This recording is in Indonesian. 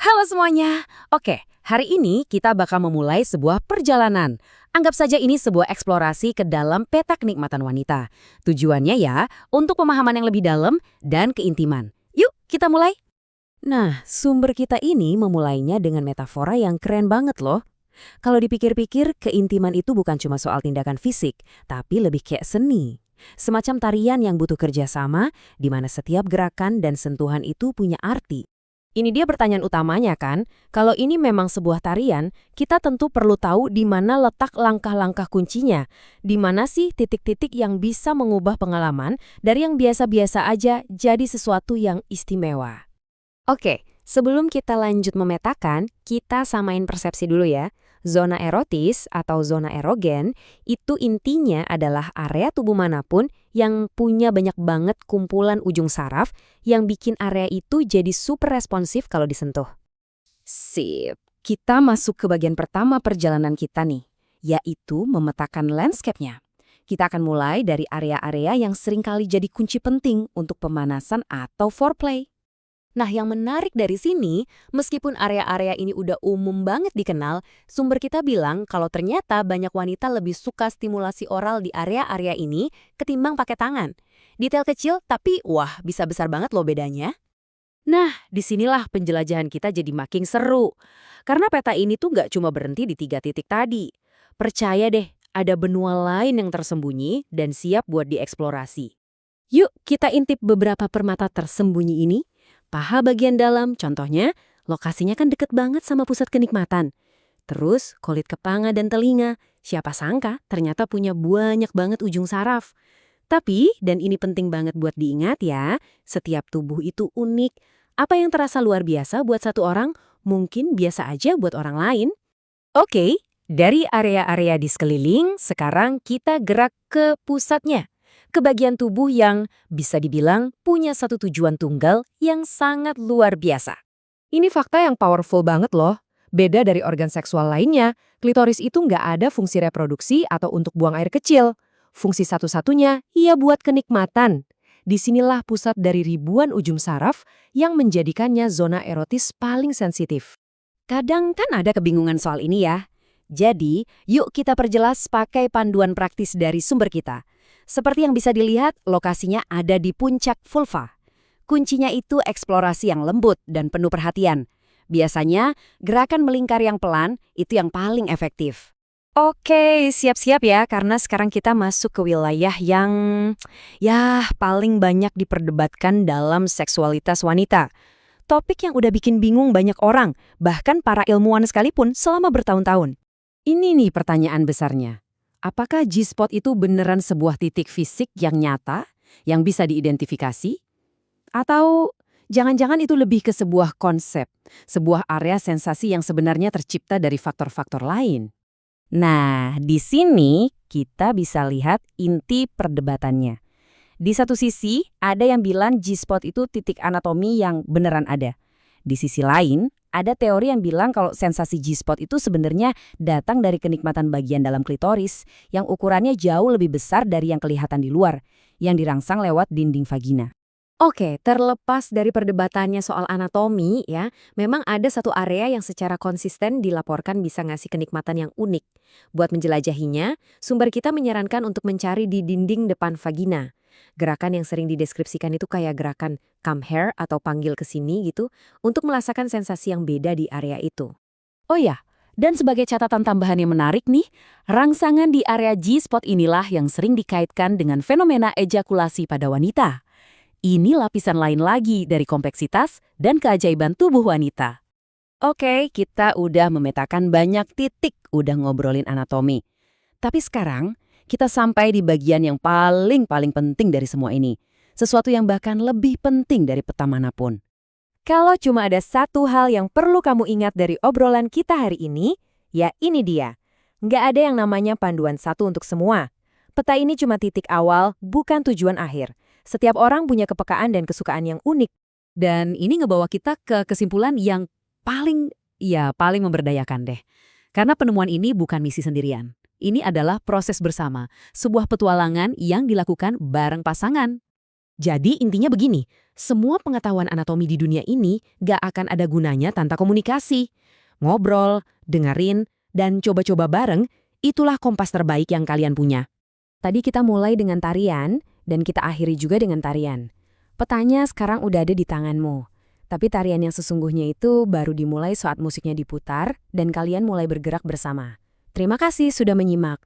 Halo semuanya. Oke, hari ini kita bakal memulai sebuah perjalanan. Anggap saja ini sebuah eksplorasi ke dalam peta kenikmatan wanita. Tujuannya ya, untuk pemahaman yang lebih dalam dan keintiman. Yuk, kita mulai. Nah, sumber kita ini memulainya dengan metafora yang keren banget loh. Kalau dipikir-pikir, keintiman itu bukan cuma soal tindakan fisik, tapi lebih kayak seni. Semacam tarian yang butuh kerjasama, di mana setiap gerakan dan sentuhan itu punya arti. Ini dia pertanyaan utamanya kan, kalau ini memang sebuah tarian, kita tentu perlu tahu di mana letak langkah-langkah kuncinya. Di mana sih titik-titik yang bisa mengubah pengalaman dari yang biasa-biasa aja jadi sesuatu yang istimewa. Oke, sebelum kita lanjut memetakan, kita samain persepsi dulu ya. Zona erotis atau zona erogen itu intinya adalah area tubuh manapun yang punya banyak banget kumpulan ujung saraf yang bikin area itu jadi super responsif kalau disentuh. Sip, kita masuk ke bagian pertama perjalanan kita nih, yaitu memetakan landscape-nya. Kita akan mulai dari area-area yang seringkali jadi kunci penting untuk pemanasan atau foreplay. Nah, yang menarik dari sini, meskipun area-area ini udah umum banget dikenal, sumber kita bilang kalau ternyata banyak wanita lebih suka stimulasi oral di area-area ini ketimbang pakai tangan. Detail kecil, tapi wah, bisa besar banget loh bedanya. Nah, disinilah penjelajahan kita jadi makin seru. Karena peta ini tuh nggak cuma berhenti di 3 titik tadi. Percaya deh, ada benua lain yang tersembunyi dan siap buat dieksplorasi. Yuk, kita intip beberapa permata tersembunyi ini. Paha bagian dalam, contohnya, lokasinya kan deket banget sama pusat kenikmatan. Terus, kulit kepanga dan telinga, siapa sangka ternyata punya banyak banget ujung saraf. Tapi, dan ini penting banget buat diingat ya, setiap tubuh itu unik. Apa yang terasa luar biasa buat satu orang, mungkin biasa aja buat orang lain. Oke, dari area-area di sekeliling, sekarang kita gerak ke pusatnya. Ke bagian tubuh yang bisa dibilang punya satu tujuan tunggal yang sangat luar biasa. Ini fakta yang powerful banget loh. Beda dari organ seksual lainnya, klitoris itu nggak ada fungsi reproduksi atau untuk buang air kecil. Fungsi satu-satunya, ia buat kenikmatan. Disinilah pusat dari ribuan ujung saraf yang menjadikannya zona erotis paling sensitif. Kadang kan ada kebingungan soal ini ya. Jadi, yuk kita perjelas pakai panduan praktis dari sumber kita. Seperti yang bisa dilihat, lokasinya ada di puncak vulva. Kuncinya itu eksplorasi yang lembut dan penuh perhatian. Biasanya, gerakan melingkar yang pelan itu yang paling efektif. Oke, siap-siap ya, karena sekarang kita masuk ke wilayah yang paling banyak diperdebatkan dalam seksualitas wanita. Topik yang udah bikin bingung banyak orang, bahkan para ilmuwan sekalipun selama bertahun-tahun. Ini nih pertanyaan besarnya. Apakah G-spot itu beneran sebuah titik fisik yang nyata, yang bisa diidentifikasi? Atau jangan-jangan itu lebih ke sebuah konsep, sebuah area sensasi yang sebenarnya tercipta dari faktor-faktor lain? Nah, di sini kita bisa lihat inti perdebatannya. Di satu sisi, ada yang bilang G-spot itu titik anatomi yang beneran ada. Di sisi lain, ada teori yang bilang kalau sensasi G-spot itu sebenarnya datang dari kenikmatan bagian dalam klitoris yang ukurannya jauh lebih besar dari yang kelihatan di luar, yang dirangsang lewat dinding vagina. Oke, terlepas dari perdebatannya soal anatomi ya, memang ada satu area yang secara konsisten dilaporkan bisa ngasih kenikmatan yang unik. Buat menjelajahinya, sumber kita menyarankan untuk mencari di dinding depan vagina. Gerakan yang sering dideskripsikan itu kayak gerakan come here atau panggil ke sini gitu, untuk merasakan sensasi yang beda di area itu. Oh ya, dan sebagai catatan tambahan yang menarik nih, rangsangan di area G-spot inilah yang sering dikaitkan dengan fenomena ejakulasi pada wanita. Ini lapisan lain lagi dari kompleksitas dan keajaiban tubuh wanita. Oke, kita udah memetakan banyak titik, udah ngobrolin anatomi. Tapi sekarang, kita sampai di bagian yang paling penting dari semua ini. Sesuatu yang bahkan lebih penting dari peta manapun. Kalau cuma ada satu hal yang perlu kamu ingat dari obrolan kita hari ini, ya ini dia. Nggak ada yang namanya panduan satu untuk semua. Peta ini cuma titik awal, bukan tujuan akhir. Setiap orang punya kepekaan dan kesukaan yang unik. Dan ini ngebawa kita ke kesimpulan yang paling memberdayakan deh. Karena penemuan ini bukan misi sendirian. Ini adalah proses bersama, sebuah petualangan yang dilakukan bareng pasangan. Jadi intinya begini, semua pengetahuan anatomi di dunia ini gak akan ada gunanya tanpa komunikasi. Ngobrol, dengerin, dan coba-coba bareng, itulah kompas terbaik yang kalian punya. Tadi kita mulai dengan tarian, dan kita akhiri juga dengan tarian. Petanya sekarang udah ada di tanganmu. Tapi tarian yang sesungguhnya itu baru dimulai saat musiknya diputar dan kalian mulai bergerak bersama. Terima kasih sudah menyimak.